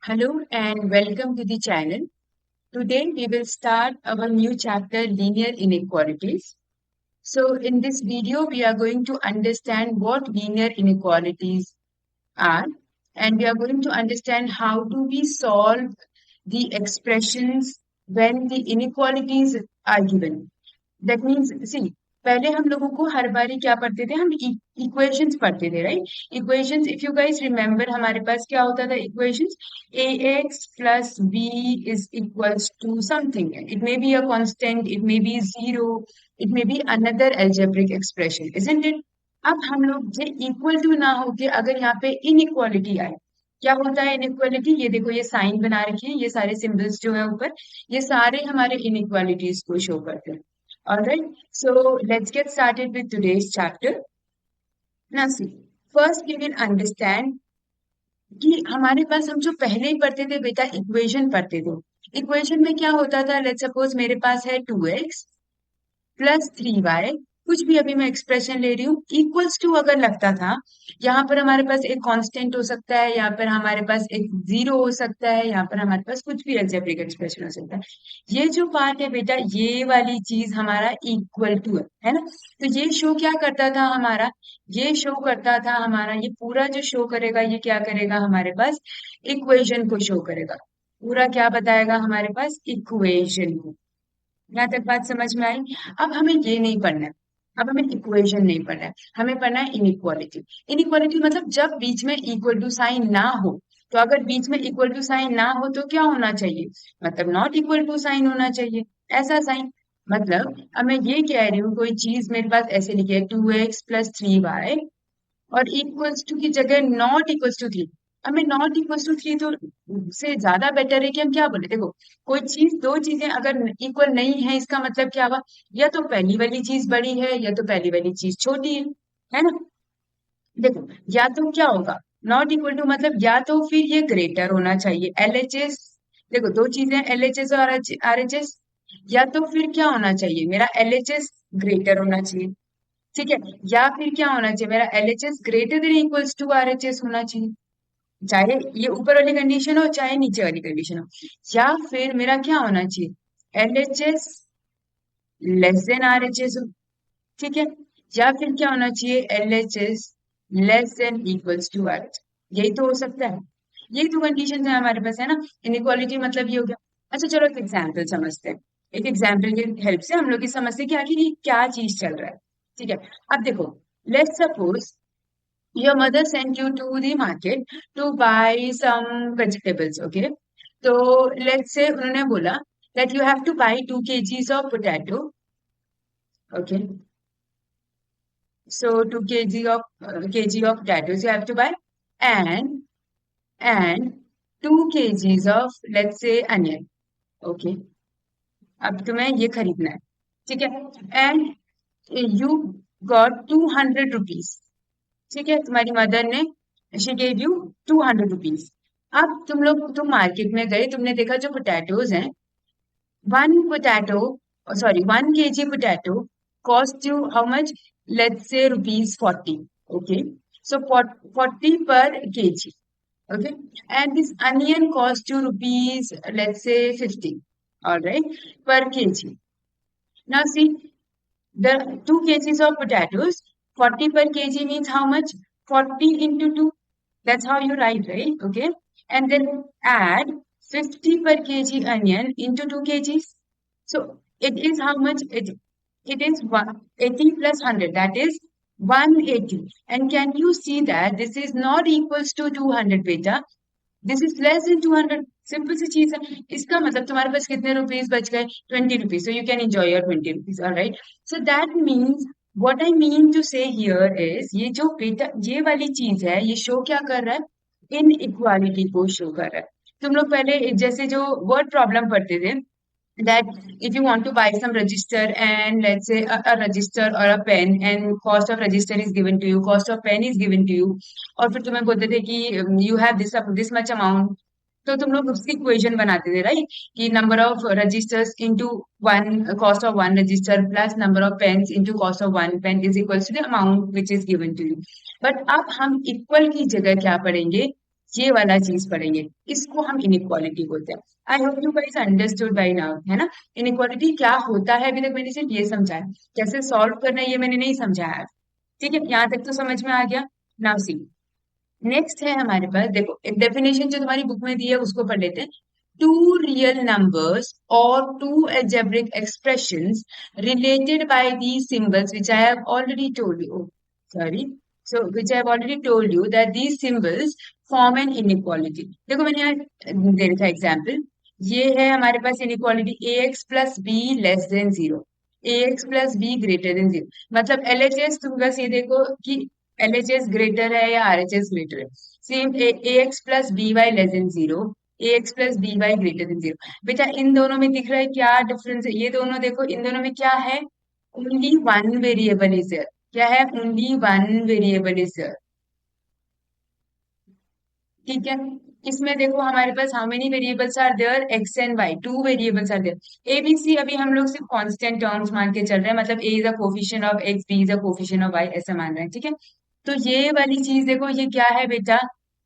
Hello and welcome to the channel. Today we will start our new chapter linear inequalities. So in this video we are going to understand what linear inequalities are and we are going to understand how do we solve the expressions when the inequalities are given. That means सी पहले हम लोगों को हर बारी क्या पढ़ते थे हम इक्वेशंस पढ़ते थे right equations if you guys remember हमारे पास क्या होता था equations a x plus b is equals to something it may be a constant it may be zero it may be another algebraic expression isn't it अब हम लोग ये equal to ना होके अगर यहाँ पे इनइक्वालिटी आए क्या होता है इनइक्वालिटी ये देखो ये साइन बना रखी है ये सारे सिंबल्स जो है ऊपर ये सारे हमारे इनइक्वालिटीज को शो करते हैं All right, so let's get started with today's chapter. Now see, first we will understand कि हमारे पास हम जो पहले ही पढ़ते थे बेटा इक्वेशन पढ़ते थे इक्वेशन में क्या होता था लेट्स सपोज मेरे पास है 2x प्लस 3y कुछ भी अभी मैं एक्सप्रेशन ले रही हूँ इक्वल्स टू अगर लगता था यहाँ पर हमारे पास एक कांस्टेंट हो सकता है यहाँ पर हमारे पास एक जीरो हो सकता है यहाँ पर हमारे पास कुछ भी अलजेब्रिक एक्सप्रेशन हो सकता है ये जो पार्ट है बेटा ये वाली चीज हमारा इक्वल टू है ना तो ये शो क्या करता था हमारा ये शो करता था हमारा ये पूरा जो शो करेगा ये क्या करेगा हमारे पास इक्वेशन को शो करेगा पूरा क्या बताएगा हमारे पास इक्वेशन को यहाँ तक बात समझ में आई अब हमें ये नहीं पढ़ना है अब हमें इक्वेशन नहीं पढ़ना है हमें पढ़ना है इनइक्वालिटी इनइक्वालिटी मतलब जब बीच में इक्वल टू साइन ना हो तो अगर बीच में इक्वल टू साइन ना हो तो क्या होना चाहिए मतलब नॉट इक्वल टू साइन होना चाहिए ऐसा साइन मतलब अब मैं ये कह रही हूँ कोई चीज मेरे पास ऐसे लिखी है 2x प्लस 3y और इक्वल्स टू की जगह नॉट इक्वल्स टू 3 हमें नॉट इक्वल्स टू 3 तो से ज्यादा बेटर है कि हम क्या बोले देखो कोई चीज दो चीजें अगर इक्वल नहीं है इसका मतलब क्या हुआ या तो पहली वाली चीज बड़ी है या तो पहली वाली चीज छोटी है ना देखो या तो क्या होगा नॉट इक्वल टू मतलब या तो फिर ये ग्रेटर होना चाहिए एलएचएस देखो दो चीजें एलएचएस और आरएचएस या तो फिर क्या होना चाहिए मेरा एलएचएस ग्रेटर होना चाहिए ठीक है या फिर क्या होना चाहिए मेरा LHS greater than equals to RHS होना चाहिए चाहे ये ऊपर वाली कंडीशन हो चाहे नीचे वाली कंडीशन हो या फिर मेरा क्या होना चाहिए एलएचएस लेस देन आरएचएस हो ठीक है या फिर क्या होना चाहिए LHS less than equals to RHS यही तो हो सकता है यही तो कंडीशन है हमारे पास है ना इनइक्वालिटी मतलब ये हो गया अच्छा चलो एक एग्जाम्पल समझते हैं एक एग्जाम्पल की हेल्प से हम लोग ये समझते हैं कि आखिर ये क्या चीज चल रहा है ठीक है अब देखो let's suppose your mother sent you to the market to buy some vegetables okay so let's say उन्होंने बोला that you have to buy 2 kgs of potato okay so 2 kg of potatoes you have to buy and and 2 kgs of let's say onion okay अब तुम्हें ये खरीदना है ठीक है and you got 200 rupees ठीक है तुम्हारी मदर ने शी गेव यू 200 रुपीज अब तुम मार्केट में गए तुमने देखा जो पोटैटोज हैं one potato sorry 1 kg potato cost you how much let's say ₹40 okay so 40 पर kg okay and this onion cost you rupees let's say 50 all right per kg now see the 2 kgs of potatoes 40 per kg means how much 40 into 2 that's how you write right okay and then add 50 per kg onion into 2 kgs so it is how much it is 80 plus 100 that is 180 and can you see that this is not equals to 200 beta this is less than 200 simple सी चीज है इसका मतलब तुम्हारे पास कितने rupees बच गए 20 rupees so you can enjoy your 20 rupees alright so that means what I mean to say here is ये जो बेटा ये वाली चीज है ये शो क्या कर रहा है इन इक्वालिटी को शो कर रहा है तुम लोग पहले जैसे जो वर्ड प्रॉब्लम पढ़ते थे that if you want to buy some register and let's say a register or a pen and cost of register is given to you cost of pen is given to you और फिर तुम्हें बोलते थे कि you have this much amount तो तुम लोग उसकी इक्वेशन बनाते थे राइट कि number of registers into one cost of one register plus number of pens into cost of one pen is equals to the amount which is given to you but अब हम equal की जगह क्या पढ़ेंगे ये वाला चीज पढ़ेंगे, इसको हम इनइक्वालिटी बोलते हैं। I hope you guys understood by now, है ना। इनइक्वालिटी क्या होता है अभी तक मैंने सिर्फ ये समझाया, कैसे सॉल्व करना है ये मैंने नहीं समझाया। ठीक है, यहाँ तक तो समझ में आ गया। नाउ सी, नेक्स्ट है हमारे पास, देखो एक डेफिनेशन जो तुम्हारी बुक में दी है उसको पढ़ लेते हैं। टू रियल नंबर्स और to algebraic expressions related by these symbols which I have already told you. Sorry. So, which I have already told you that these symbols form an inequality. देखो मैंने यहाँ दे रखा एग्जाम्पल, ये है हमारे पास inequality a x plus b less than zero, a x plus b greater than zero. मतलब LHS तुम बस ये देखो कि एलएचएस ग्रेटर है या आरएचएस ग्रेटर है। Same a x plus b y less than zero, a x plus b y greater than zero. बेटा इन दोनों में दिख रहा है क्या डिफरेंस है, ये दोनों देखो इन दोनों में क्या है, only one variable is there. क्या है, only one variable is there. ठीक है, इसमें देखो हमारे पास how many variables are there, x and y, two variables are there. A b c अभी हम लोग सिर्फ कांस्टेंट टर्म्स मान के चल रहे हैं, मतलब a is a coefficient of x, b is a coefficient of y, ऐसा मान रहे हैं। ठीक है, तो ये वाली चीज देखो ये क्या है बेटा,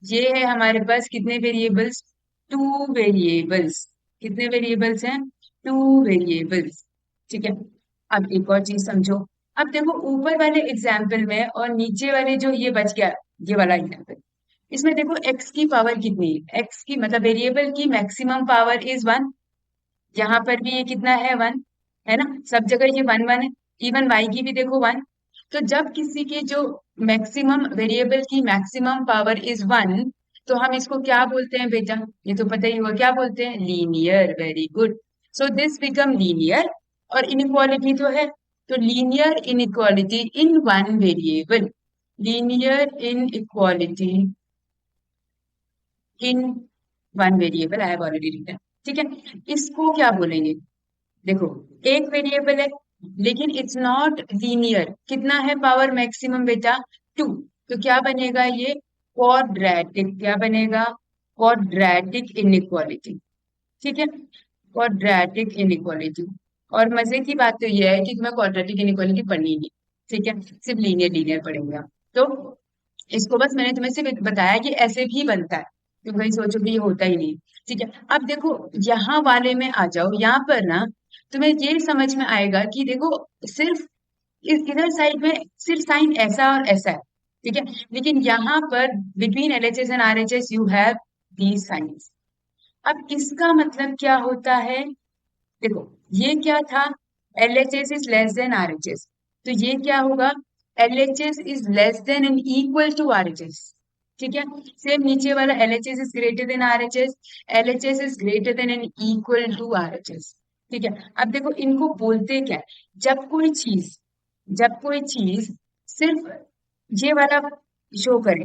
ये है हमारे पास कितने वेरिएबल्स, टू वेरिएबल्स। कितने वेरिएबल्स हैं, टू वेरिएबल्स। ठीक है, अब एक और चीज समझो। अब देखो ऊपर वाले एग्जाम्पल में और नीचे वाले जो ये बच गया, ये वाला एग्जाम्पल, इसमें देखो x की पावर कितनी है, x की मतलब वेरिएबल की मैक्सिमम पावर इज वन। यहाँ पर भी ये कितना है, वन, है ना, सब जगह ये वन वन है। इवन y की भी देखो वन। तो जब किसी की जो मैक्सिमम वेरिएबल की मैक्सिमम पावर इज वन, तो हम इसको क्या बोलते हैं बेटा, ये तो पता ही होगा, क्या बोलते हैं, linear. Very good. So this become linear. और इनइक्वालिटी तो है, तो linear inequality in one variable, linear inequality in one variable, I have already written. ठीक है, इसको क्या बोलेंगे, देखो एक वेरिएबल है लेकिन इट्स नॉट लीनियर, कितना है पावर मैक्सिमम बेटा, टू। तो क्या बनेगा ये, क्वाड्रेटिक। क्या बनेगा, क्वाड्रेटिक इनइक्वालिटी। ठीक है, क्वाड्रेटिक इनइक्वालिटी। और मजे की बात तो ये है कि तुम्हें क्वाड्रेटिक इनइक्वालिटी पढ़नी नहीं, ठीक है, सिर्फ लीनियर लीनियर पढ़ेंगे आप। तो इसको बस मैंने तुम्हें सिर्फ बताया कि ऐसे भी बनता है, तुम कहीं सोचो कि ये होता ही नहीं। ठीक है, अब देखो यहाँ वाले में आ जाओ, यहाँ पर ना तुम्हें ये समझ में आएगा कि देखो सिर्फ इधर साइड में सिर्फ साइन ऐसा और ऐसा है। ठीक है, लेकिन यहाँ पर between LHS and RHS you have these signs. अब इसका मतलब क्या होता है, देखो ये क्या था, LHS is less than RHS, तो ये क्या होगा, LHS is less than and equal to RHS। ठीक है, सेम नीचे वाला LHS is greater than RHS, LHS is greater than and equal to RHS। ठीक है, अब देखो इनको बोलते क्या है? जब कोई चीज सिर्फ ये वाला शो करे,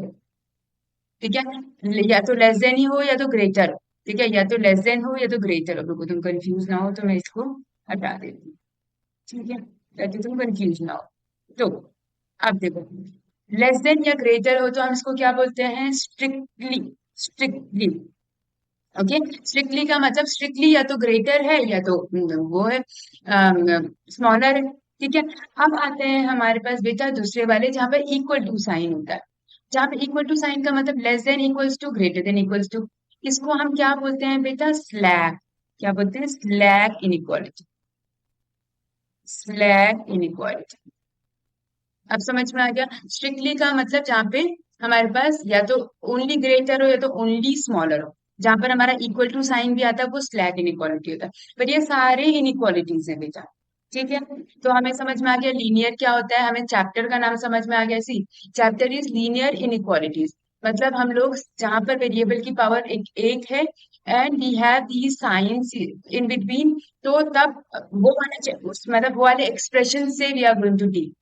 ठीक है, या तो लेस देन ही हो या तो ग्रेटर हो। ठीक है, या तो लेस देन हो या तो ग्रेटर हो। रुको तुम कंफ्यूज ना हो तो मैं इसको हटा देती हूँ। ठीक है, ताकि तुम कंफ्यूज ना हो। तो अब देखो लेस देन या ग्रेटर हो तो हम इसको क्या बोलते हैं, स्ट्रिक्टली। स्ट्रिक्टली, ओके, स्ट्रिक्टली का मतलब स्ट्रिक्टली या तो ग्रेटर है या तो वो है स्मॉलर है। ठीक है, अब आते हैं हमारे पास बेटा दूसरे वाले जहाँ पर इक्वल टू साइन होता है। जहाँ पे इक्वल टू साइन का मतलब less than equals to, greater than equals to, इसको हम क्या बोलते हैं बेटा, स्लैक। क्या बोलते हैं, स्लैक इनइक्वालिटी। स्लैक इनइक्वालिटी, अब समझ में आ गया। स्ट्रिक्टली का मतलब जहाँ पे हमारे पास या तो ओनली ग्रेटर हो या तो ओनली स्मॉलर हो, जहां पर हमारा इक्वल टू साइन भी आता है वो स्लैक इनइक्वालिटी होता है। पर ये सारे इनइक्वालिटीज हैं बेटा। ठीक है, तो हमें समझ में आ गया लीनियर क्या होता है, हमें चैप्टर का नाम समझ में आ गया। सी चैप्टर इज लीनियर इनइक्वालिटीज, मतलब हम लोग जहां पर वेरिएबल की पावर एक है and we have the signs in between, तो तब वो वाले मतलब वो वाले एक्सप्रेशन से we are going to deal.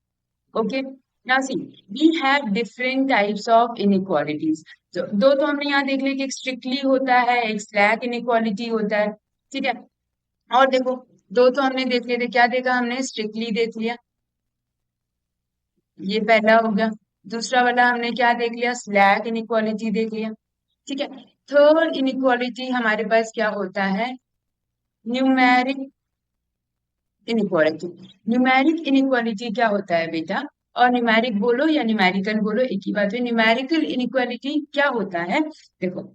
Okay, now see, we have different types of inequalities। तो दो तो हमने यहाँ देख लिया कि एक स्ट्रिक्टली होता है, एक स्लैक इनइक्वालिटी होता है। ठीक है, और देखो दो तो हमने देख लिए थे, क्या देखा हमने, स्ट्रिक्टली देख लिया, ये पहला हो गया। दूसरा वाला हमने क्या देख लिया, स्लैक इनइक्वालिटी देख लिया। ठीक है, थर्ड इनइक्वालिटी हमारे पास क्या होता है, न्यूमेरिक इनइक्वालिटी। न्यूमेरिक इनइक्वालिटी क्या होता है बेटा, और न्यूमेरिक बोलो या न्यूमेरिकल बोलो एक ही बात है। न्यूमेरिकल इनइक्वालिटी क्या होता है, देखो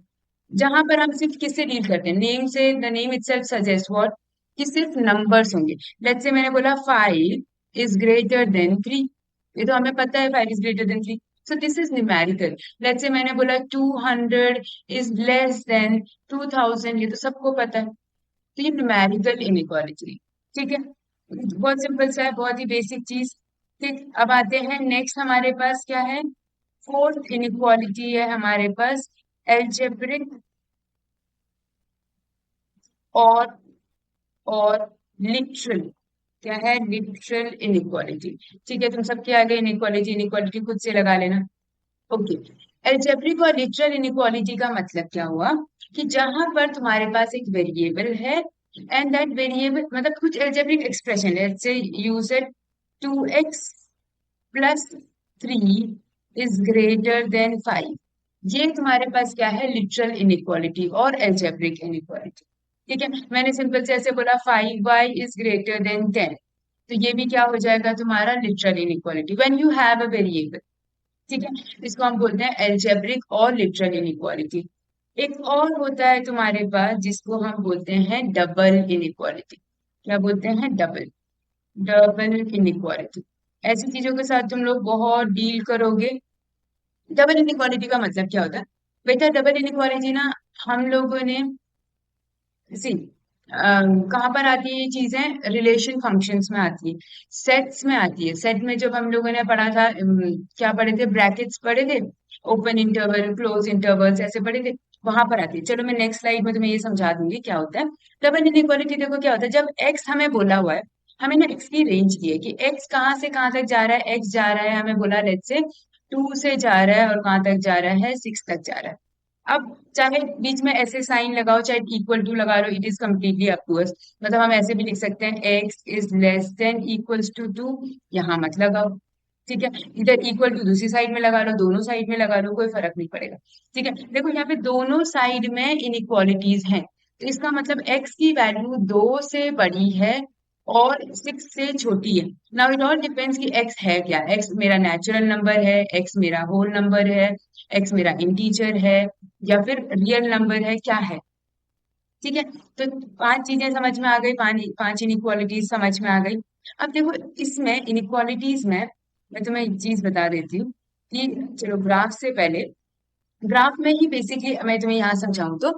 जहां पर हम सिर्फ किससे डील करते हैं, नेम से, the name itself suggest what, कि सिर्फ नंबर्स होंगे। लेट्स से मैंने बोला 5 is greater than 3, ये तो हमें पता है 5 is greater than 3, so this is numerical. Let's say मैंने बोला 200 is less than 2000, ये तो सबको पता है, तो ये न्यूमेरिकल इनइक्वालिटी। ठीक है, बहुत सिंपल सा है, बहुत ही बेसिक चीज। ठीक, अब आते हैं नेक्स्ट, हमारे पास क्या है, फोर्थ इनइक्वालिटी है हमारे पास, एल्जेब्रिक और और लिटरल। क्या है, लिटरल इनइक्वालिटी। ठीक है, तुम सबके आगे इनइक्वालिटी इनइक्वालिटी खुद से लगा लेना। ओके, एल्जेब्रिक और लिटरल इनइक्वालिटी का मतलब क्या हुआ, कि जहां पर तुम्हारे पास एक वेरिएबल है एंड दैट वेरिएबल, मतलब कुछ एल्जेब्रिक एक्सप्रेशन है, से use it, 2x + 3 is greater then 5, ये तुम्हारे पास क्या है, लिटरल इनइक्वालिटी और एल्जेब्रिक इनइक्वालिटी। ठीक है, मैंने सिंपल से ऐसे बोला 5y is greater than 10, तो ये भी क्या हो जाएगा तुम्हारा, literal inequality when you have a variable. ठीक है, इसको हम बोलते हैं एल्जेब्रिक और लिटरल इनइक्वालिटी। एक और होता है तुम्हारे पास जिसको हम बोलते हैं डबल इनइक्वालिटी। क्या बोलते हैं, डबल, डबल इनइक्वालिटी। ऐसी चीजों के साथ तुम लोग बहुत डील करोगे। डबल इनइक्वालिटी का मतलब क्या होता है बेटा, डबल इनइक्वालिटी ना हम लोगों ने, सी कहाँ पर आती है ये चीजें, रिलेशन फंक्शंस में आती है, सेट्स में आती है। सेट में जब हम लोगों ने पढ़ा था, क्या पढ़े थे, ब्रैकेट्स पढ़े थे, ओपन इंटरवल क्लोज इंटरवल्स ऐसे पढ़े थे, वहां पर आती है। चलो मैं नेक्स्ट स्लाइड में तुम्हें ये समझा दूंगी क्या होता है डबल इनइक्वालिटी। देखो क्या होता है, जब एक्स हमें बोला हुआ है, हमें ना एक्स की रेंज दी है कि एक्स कहाँ से कहाँ तक जा रहा है, एक्स जा रहा है, हमें बोला लेट्स से 2 से जा रहा है और कहाँ तक जा रहा है, 6 तक जा रहा है। अब चाहे बीच में ऐसे साइन लगाओ चाहे इक्वल टू लगा लो, it is completely up to us. मतलब हम ऐसे भी लिख सकते हैं x is less than equals to 2, यहाँ मत लगाओ। ठीक है, इधर इक्वल टू दूसरी साइड में लगा लो, दोनों साइड में लगा लो, कोई फर्क नहीं पड़ेगा। ठीक है, देखो यहाँ पे दोनों साइड में इनइक्वालिटीज हैं, तो इसका मतलब x की वैल्यू 2 से बड़ी है और 6 से छोटी है। नाउ इट ऑल डिपेंड्स कि x है क्या, x मेरा नेचुरल नंबर है, x मेरा होल नंबर है, x मेरा इंटीजर है, या फिर रियल नंबर है, क्या है। ठीक है, तो 5 चीजें समझ में आ गई, 5 इनइक्वालिटीज समझ में आ गई। अब देखो इसमें इनइक्वालिटीज में मैं तुम्हें एक चीज बता देती हूँ कि, चलो ग्राफ से पहले, ग्राफ में ही बेसिकली मैं तुम्हें यहाँ समझाऊं तो,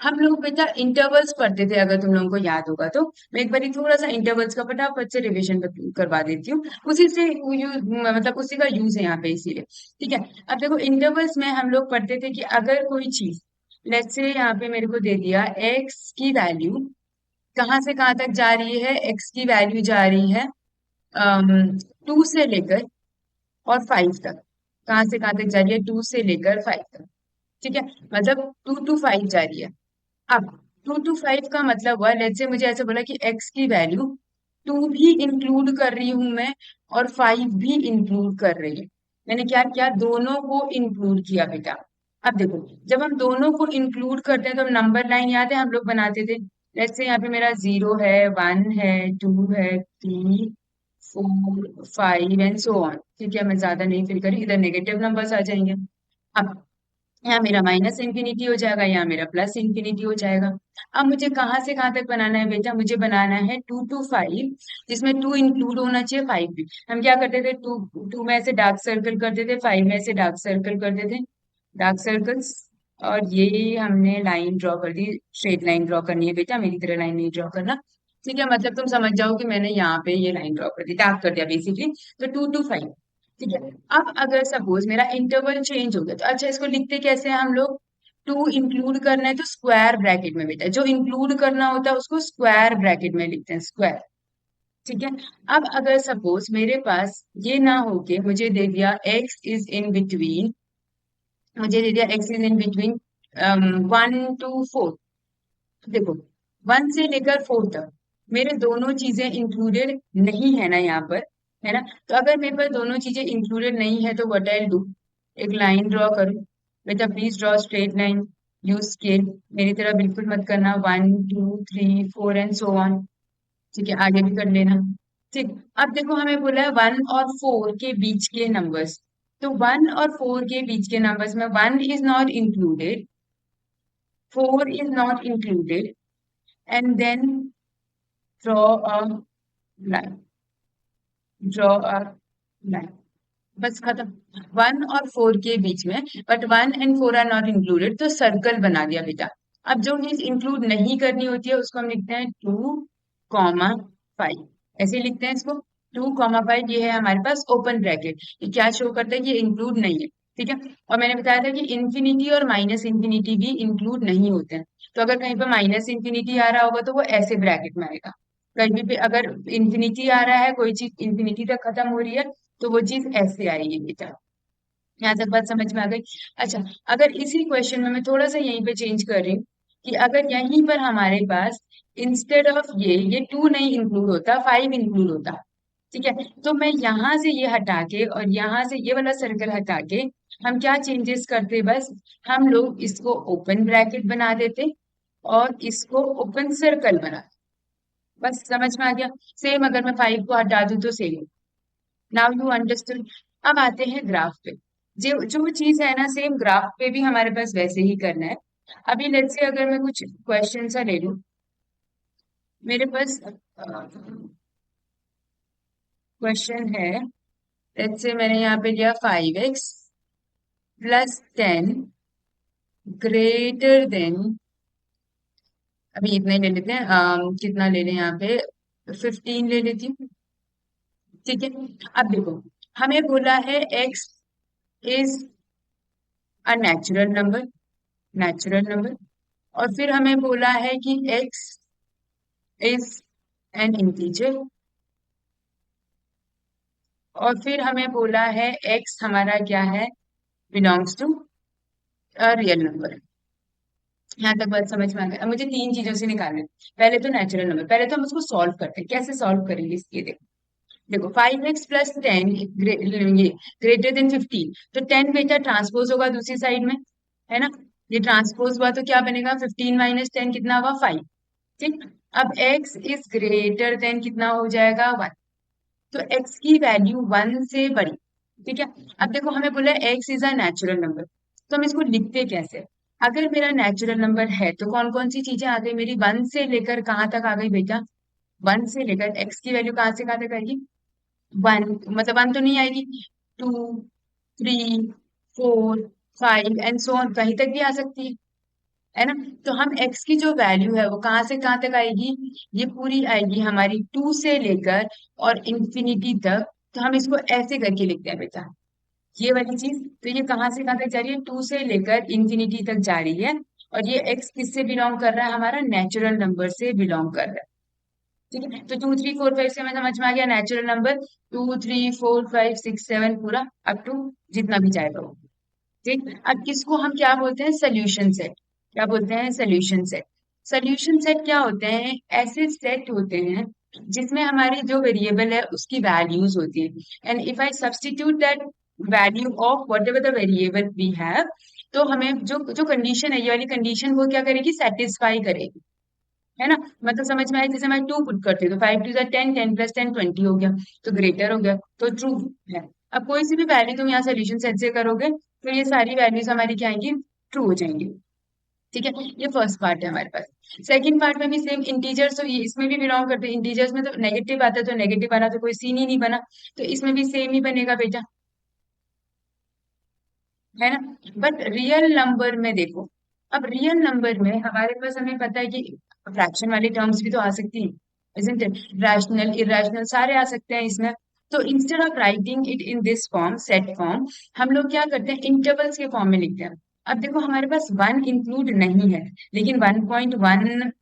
हम लोग बेटा इंटरवल्स पढ़ते थे, अगर तुम लोगों को याद होगा तो। मैं एक बार थोड़ा सा इंटरवल्स का फटाफट से रिविजन करवा देती हूँ, उसी से मतलब उसी का यूज है यहाँ पे, इसीलिए। ठीक है, अब देखो इंटरवल्स में हम लोग पढ़ते थे कि अगर कोई चीज, लेट्स से यहाँ पे मेरे को दे दिया एक्स की वैल्यू कहाँ से कहाँ तक जा रही है, एक्स की वैल्यू जा रही है 2 से लेकर और 5 तक। कहाँ से कहाँ तक जा रही है, 2 से लेकर 5 तक। ठीक है, मतलब 2 to 5 जा रही है। अब 2 to 5 का मतलब हुआ, लेट्स से मुझे ऐसे बोला कि x की वैल्यू 2 भी इंक्लूड कर रही हूं मैं और 5 भी इंक्लूड कर रही है। मैंने क्या किया, दोनों को इंक्लूड किया बेटा। अब देखो, जब हम दोनों को इंक्लूड करते हैं तो नंबर लाइन याद है हम लोग बनाते थे। लेट्स से यहाँ पे मेरा 0 है, 1 है, 2 है, 3, 4, 5 एंड सो ऑन। ठीक है, मैं ज्यादा नहीं फिल करी, इधर नेगेटिव नंबर्स आ जाएंगे। अब यहाँ मेरा माइनस इंफिनिटी हो जाएगा, यहाँ मेरा प्लस इंफिनिटी हो जाएगा। अब मुझे कहाँ से कहाँ तक बनाना है बेटा, मुझे बनाना है 2 to 5, जिसमें 2 इंक्लूड होना चाहिए, 5 भी। हम क्या करते थे, टू टू में ऐसे डार्क सर्कल करते थे, 5 में ऐसे डार्क सर्कल करते थे, डार्क सर्कल्स। और ये हमने लाइन ड्रॉ कर दी, स्ट्रेट लाइन ड्रॉ करनी है बेटा, मेरी तरह लाइन नहीं ड्रॉ करना। ठीक है, मतलब तुम समझ जाओ कि मैंने यहाँ पे ये लाइन ड्रॉ कर दी, डार्क कर दिया बेसिकली। तो 2 to 5। ठीक है, अब अगर सपोज मेरा इंटरवल चेंज हो गया, तो अच्छा इसको लिखते कैसे हैं हम लोग, 2 इंक्लूड करना है तो स्क्वायर ब्रैकेट में बेटा, जो इंक्लूड करना होता है उसको स्क्वायर ब्रैकेट में लिखते हैं, स्क्वायर। ठीक है, अब अगर सपोज मेरे पास ये ना हो के मुझे दे दिया x इज इन बिटवीन, मुझे दे दिया x is in between 1 to 4। देखो 1 से लेकर 4 तक मेरे दोनों चीजें इंक्लूडेड नहीं है ना यहाँ पर, है ना। तो अगर मेरे पास दोनों चीजें इंक्लूडेड नहीं है तो व्हाट आई डू, एक लाइन ड्रॉ करूं बेटा, please draw straight line, use scale, मेरी तरह बिल्कुल मत करना, 1 2 3 4 एंड सो ऑन। ठीक है, आगे भी कर लेना। ठीक। अब देखो हमें बोला है 1 और 4 के बीच के नंबर्स। तो 1 और 4 के बीच के नंबर्स में 1 is not included, 4 is not included, and then draw a line, draw a line। बस खत्म। 1 और 4 के बीच में, but 1 and 4 are not included, तो सर्कल बना दिया बेटा। अब जो चीज इंक्लूड नहीं करनी होती है उसको हम लिखते हैं 2, 5। ऐसे ही लिखते हैं इसको 2, 5। ये है हमारे पास ओपन ब्रैकेट। ये क्या शो करता है कि ये इंक्लूड नहीं है। ठीक है। और मैंने बताया था कि इंफिनिटी और माइनस इंफिनिटी भी इंक्लूड नहीं होते हैं। तो अगर कहीं पर माइनस इंफिनिटी आ रहा होगा तो वो ऐसे ब्रैकेट में आएगा। कहीं भी अगर इंफिनिटी आ रहा है, कोई चीज इंफिनिटी तक खत्म हो रही है, तो वो चीज ऐसे आएगी बेटा। यहाँ तक बात समझ में आ गई। अच्छा, अगर इसी क्वेश्चन में मैं थोड़ा सा यहीं पे चेंज कर रही हूँ कि अगर यहीं पर हमारे पास इंस्टेड ऑफ ये 2 नहीं इंक्लूड होता, 5 इंक्लूड होता। ठीक है। तो मैं यहाँ से ये हटा के और यहाँ से ये वाला सर्कल हटा के हम क्या चेंजेस करते, बस हम लोग इसको ओपन ब्रैकेट बना देते और इसको ओपन सर्कल बना। बस समझ में आ गया। सेम अगर मैं 5 को हटा दूं तो सेम। Now you understood. अब आते हैं ग्राफ पे। जो जो चीज है ना, सेम ग्राफ पे भी हमारे पास वैसे ही करना है। अभी लेट्स से अगर मैं कुछ क्वेश्चन सा ले लूं, मेरे पास क्वेश्चन है। लेट्स से मैंने यहाँ पे लिया 5x + 10 ग्रेटर देन, अभी इतना ही ले लेते हैं। कितना ले लें यहाँ पे, 15 ले लेती हूँ। ठीक है। अब देखो, हमें बोला है x is a natural number, और फिर हमें बोला है कि x इज एन इंटीजर, और फिर हमें बोला है x हमारा क्या है, belongs to a real number. यहाँ तक बात समझ में आ गई। अब मुझे तीन चीजों से निकालना है। पहले तो नेचुरल नंबर, पहले तो हम उसको सॉल्व करते हैं। कैसे सॉल्व करेंगे इसके, देखो देखो 5x + 10 ये ग्रेटर देन 15, तो 10 बेटा ट्रांसपोज होगा दूसरी साइड में, है ना। ये ट्रांसपोज हुआ तो क्या बनेगा, 15 - 10 कितना हुआ, 5। ठीक। अब x इज ग्रेटर देन कितना हो जाएगा, 1। तो x की वैल्यू 1 से बड़ी। ठीक है। अब देखो हमें बोला है x is a natural number, तो हम इसको लिखते कैसे। अगर मेरा नेचुरल नंबर है तो कौन कौन सी चीजें आ गई मेरी, 1 से लेकर कहाँ तक आ गई बेटा, 1 से लेकर x की वैल्यू कहाँ से कहाँ तक आएगी, 1, मतलब 1 तो नहीं आएगी, 2, 3, 4, 5 एंड सो ऑन, कहीं तक भी आ सकती है ना। तो हम x की जो वैल्यू है वो कहाँ से कहाँ तक आएगी, ये पूरी आएगी हमारी 2 से लेकर और इंफिनिटी तक। तो हम इसको ऐसे करके लिखते हैं बेटा, ये वाली चीज। तो ये कहाँ से कहाँ तक जा रही है, 2 से लेकर इंफिनिटी तक जा रही है। और ये x किससे बिलोंग कर रहा है, हमारा नेचुरल नंबर से बिलोंग कर रहा है। ठीक है। तो 2, 3, 4, 5 से हमें समझ में आ गया नेचुरल नंबर, 2, 3, 4, 5, 6, 7 पूरा अप टू जितना भी चाहेगा वो। ठीक। अब किसको हम क्या बोलते हैं, सोल्यूशन सेट। क्या बोलते हैं, सोल्यूशन सेट। सोल्यूशन सेट क्या होते हैं, ऐसे सेट होते हैं जिसमें हमारी जो वेरिएबल है उसकी वैल्यूज होती है, and if I substitute that value of whatever the variable we have, तो हमें जो जो कंडीशन है, ये वाली कंडीशन वो क्या करेगी, सेटिस्फाई करेगी, है ना। मतलब समझ में आया, जैसे मैं 2 पुट करती हूँ तो 5 × 2 = 10, 10 + 10 = 20 हो गया, तो ग्रेटर हो गया, तो ट्रू है। अब कोई सी भी वैल्यू तुम यहाँ सोल्यूशन सेट से करोगे तो ये सारी वैल्यूज हमारी क्या आएंगी, ट्रू हो जाएंगी। ठीक है। ये फर्स्ट पार्ट है हमारे पास। सेकंड पार्ट में भी सेम इंटीजर्स, तो ये इसमें भी बिलोंग करते हैं। इंटीजर्स में तो नेगेटिव आता है, तो नेगेटिव वाला तो कोई सीन ही नहीं बना, तो इसमें भी सेम ही बनेगा बेटा, है ना। बट रियल नंबर में देखो, अब रियल नंबर में हमारे पास, हमें पता है कि फ्रैक्शन वाली टर्म्स भी तो आ सकती है, isn't it? रैशनल, इरेशनल सारे आ सकते हैं इसमें। तो instead of writing it in this form, set form, हम लोग क्या करते हैं, इंटरवल्स के फॉर्म में लिखते हैं। अब देखो हमारे पास 1 इंक्लूड नहीं है, लेकिन 1.1,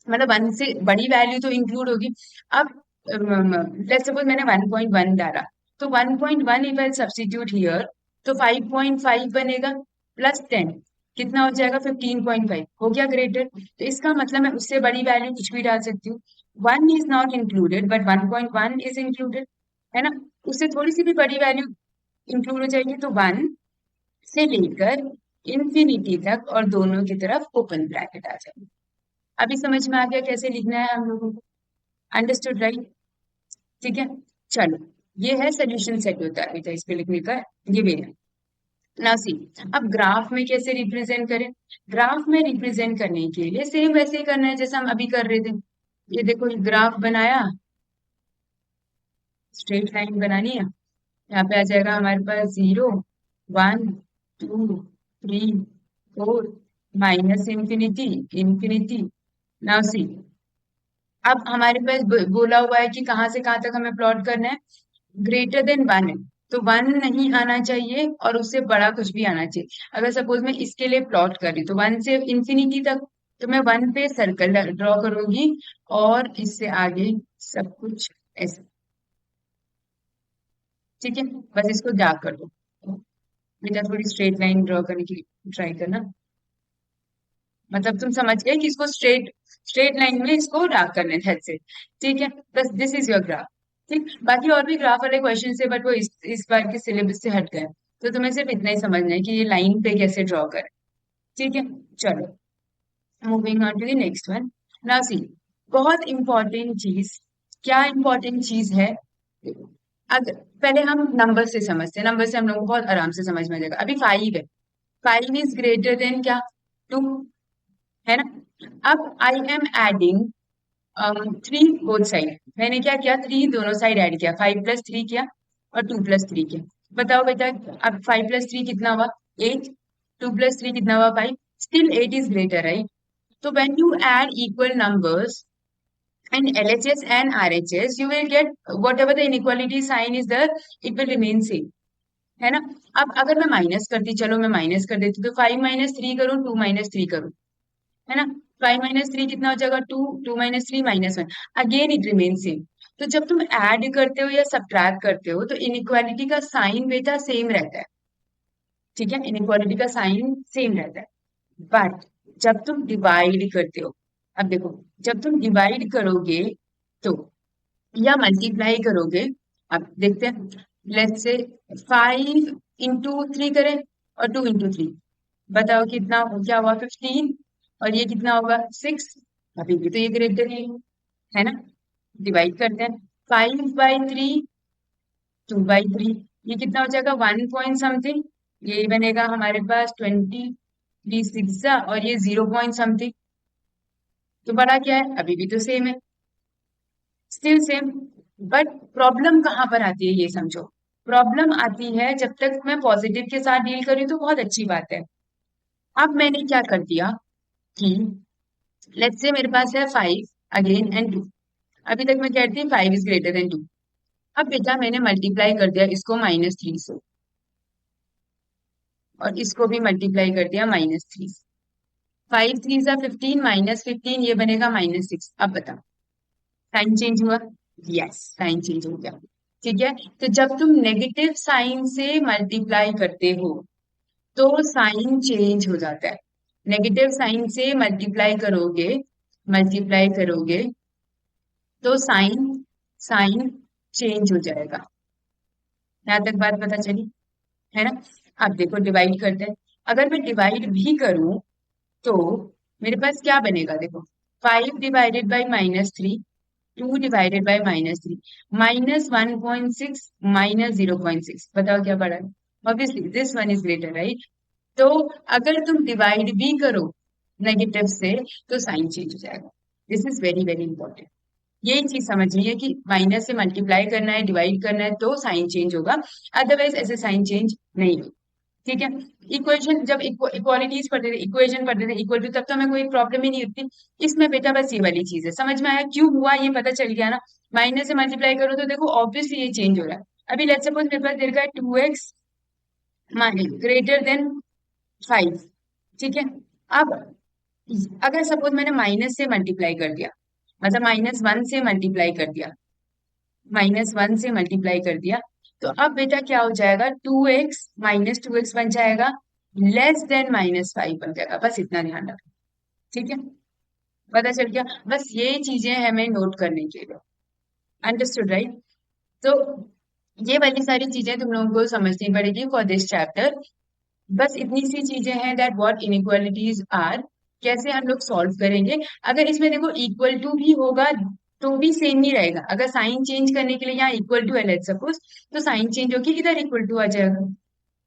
मतलब 1 से बड़ी वैल्यू तो इंक्लूड होगी। अब लेट्स सपोज मैंने 1.1 डाला, तो 1.1 इफ आई सब्स्टिट्यूट हियर, तो 5.5 बनेगा प्लस 10 कितना हो जाएगा, 15.5 हो गया ग्रेटर। तो इसका मतलब मैं उससे बड़ी वैल्यू कुछ भी डाल सकती हूँ। 1 is not included but 1.1 is included, है ना। उससे थोड़ी सी भी बड़ी वैल्यू इंक्लूड हो जाएगी, तो 1 से लेकर इंफिनिटी तक और दोनों की तरफ ओपन ब्रैकेट आ जाएगी। अभी समझ में आ गया कैसे लिखना है हम लोगों को, अंडरस्टूड राइट। ठीक है, चलो, ये है सोल्यूशन सेट होता है बेटा, इस पे लिखने का ये वे है। ना सी, अब ग्राफ में कैसे रिप्रेजेंट करें? ग्राफ में रिप्रेजेंट करने के लिए सेम वैसे ही करना है जैसे हम अभी कर रहे थे। ये देखो, ग्राफ बनाया, स्ट्रेट लाइन बनानी है। यहाँ पे आ जाएगा हमारे पास 0, 1, 2, 3, 4, minus infinity, infinity. Now see, अब हमारे पास बोला हुआ है कि कहाँ से कहाँ तक हमें प्लॉट करना है, ग्रेटर देन 1 है, तो 1 नहीं आना चाहिए और उससे बड़ा कुछ भी आना चाहिए। अगर सपोज मैं इसके लिए प्लॉट कर रही हूँ तो 1 से इंफिनिटी तक, तो मैं 1 पे सर्कल ड्रॉ करूंगी और इससे आगे सब कुछ ऐसे। ठीक है, बस इसको डार्क कर दो बेटा, थोड़ी स्ट्रेट लाइन ड्रॉ करने की ट्राई करना। मतलब तुम समझ गए कि इसको स्ट्रेट स्ट्रेट लाइन में इसको डार्क करने थे से। ठीक है, बस दिस इज योर ग्राफ। ठीक, बाकी और भी ग्राफ वाले क्वेश्चन है बट वो इस बार के सिलेबस से हट गए, तो तुम्हें सिर्फ इतना ही समझना है कि ये लाइन पे कैसे ड्रॉ करें। ठीक है, चलो, moving on to the next one. Now see, बहुत इंपॉर्टेंट चीज, क्या इंपॉर्टेंट चीज है? अगर पहले हम नंबर से समझते हैं, नंबर से हम लोग को बहुत आराम से समझ में आ जाएगा। अभी 5 है, 5 इज ग्रेटर देन क्या? 2, है ना? अब I am adding 3 both side. मैंने क्या किया, 3 दोनों साइड ऐड किया, 5 प्लस 3 किया और 2 प्लस 3 किया। बताओ बेटा, अब 5 प्लस 3 कितना हुआ? 8। 2 प्लस 3 कितना हुआ? 5। Still 8 is greater, right? So when you add equal numbers in LHS and RHS, you will get whatever the inequality sign is there, it will remain same, है ना? अब अगर मैं माइनस करती, चलो मैं माइनस कर देती, तो 5 माइनस 3 करूँ, 2 माइनस 3 करूँ, है ना? 5 माइनस 3 कितना हो जाएगा? 2, 2 minus 3 -1, again it remain same. तो जब तुम ऐड करते हो या सब्ट्रैक्ट करते हो तो इनइक्वालिटी का साइन बेटा सेम रहता है। ठीक है, इनइक्वालिटी का साइन सेम रहता है। बट जब तुम डिवाइड करते हो, अब देखो, जब तुम डिवाइड करोगे तो, या मल्टीप्लाई करोगे, अब देखते हैं, लेट्स से 5 इंटू 3 करें और 2 इंटू 3, बताओ कितना, क्या हुआ? 15। और ये कितना होगा? 6। अभी भी तो ये ग्रेटर है ना? डिवाइड करते हैं, 5/3, 2/3, ये कितना हो जाएगा? 1 पॉइंट समथिंग। ये बनेगा हमारे पास 23 और ये 0 पॉइंट समथिंग। तो बड़ा क्या है? अभी भी तो सेम है, स्टिल सेम। बट प्रॉब्लम कहाँ पर आती है ये समझो। प्रॉब्लम आती है जब तक मैं पॉजिटिव के साथ डील करी तो बहुत अच्छी बात है। अब मैंने क्या कर दिया कि लेट्स से मेरे पास है 5 अगेन एंड 2। अभी तक मैं कहती हूँ 5 इज ग्रेटर देन 2। अब बेटा मैंने मल्टीप्लाई कर दिया इसको -3 से, और इसको भी मल्टीप्लाई कर दिया -3 से। 5 3 जा 15, -15 ये बनेगा -6। अब बताओ, साइन चेंज हुआ? यस, साइन चेंज हो गया। ठीक है, तो जब तुम नेगेटिव साइन से मल्टीप्लाई करते हो तो साइन चेंज हो जाता है। नेगेटिव साइन से मल्टीप्लाई करोगे तो साइन साइन चेंज हो जाएगा। यहाँ तक बात पता चली, है ना? अब देखो, डिवाइड करते हैं। अगर मैं डिवाइड भी करूं तो मेरे पास क्या बनेगा? देखो, 5 डिवाइडेड बाई -3, 2 डिवाइडेड बाई -3, -1.6 -0.6, बताओ क्या पड़ा है? Obviously this one is greater, right? तो अगर तुम डिवाइड भी करो नेगेटिव से तो साइन चेंज हो जाएगा। This is very very important. यही चीज समझनी है कि माइनस से मल्टीप्लाई करना है, डिवाइड करना है तो साइन चेंज होगा, अदरवाइज ऐसे साइन चेंज नहीं होगा। ठीक है, इक्वेशन जब इक्वालिटीज पढ़ते थे, इक्वेशन पढ़ते थे इक्वल टू, तब तो हमें कोई प्रॉब्लम ही नहीं होती। इसमें बेटा बस ये वाली चीज है, समझ में आया क्यों हुआ? ये पता चल गया ना? माइनस से मल्टीप्लाई करो तो देखो ऑब्वियसली ये चेंज हो रहा है। अभी लेट्स सपोज मेरे पास दे रखा है 2x ग्रेटर देन 5। ठीक है, अब अगर सपोज मैंने माइनस से मल्टीप्लाई कर दिया, मतलब -1 से मल्टीप्लाई कर दिया, -1 से मल्टीप्लाई कर दिया, तो अब बेटा क्या हो जाएगा? 2x -2x बन जाएगा, लेस देन -5 बन जाएगा। बस इतना ध्यान रखना। ठीक है, पता चल गया? बस ये चीजें हमें नोट करने के लिए। Understood, right? तो ये वाली सारी चीजें तुम लोगों को समझनी पड़ेगी फॉर दिस चैप्टर। बस इतनी सी चीजें हैं, दैट व्हाट इनइक्वालिटीज आर, कैसे हम लोग सॉल्व करेंगे। अगर इसमें देखो इक्वल टू भी होगा तो भी सेम ही रहेगा। अगर साइन चेंज करने के लिए यहाँ इक्वल टू है लेट्स सपोज, तो साइन चेंज होके इधर इक्वल टू आ जाएगा।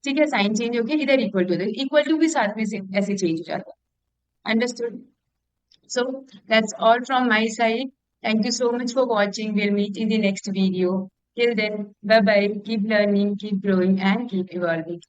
ठीक है, साइन चेंज होके इधर इक्वल टू, इक्वल टू भी साथ में से ऐसे चेंज हो जाता है। Understood? So that's all from my side. Thank you so much for watching. We'll meet in the next video. Till then, bye bye. Keep learning, keep growing, and keep evolving.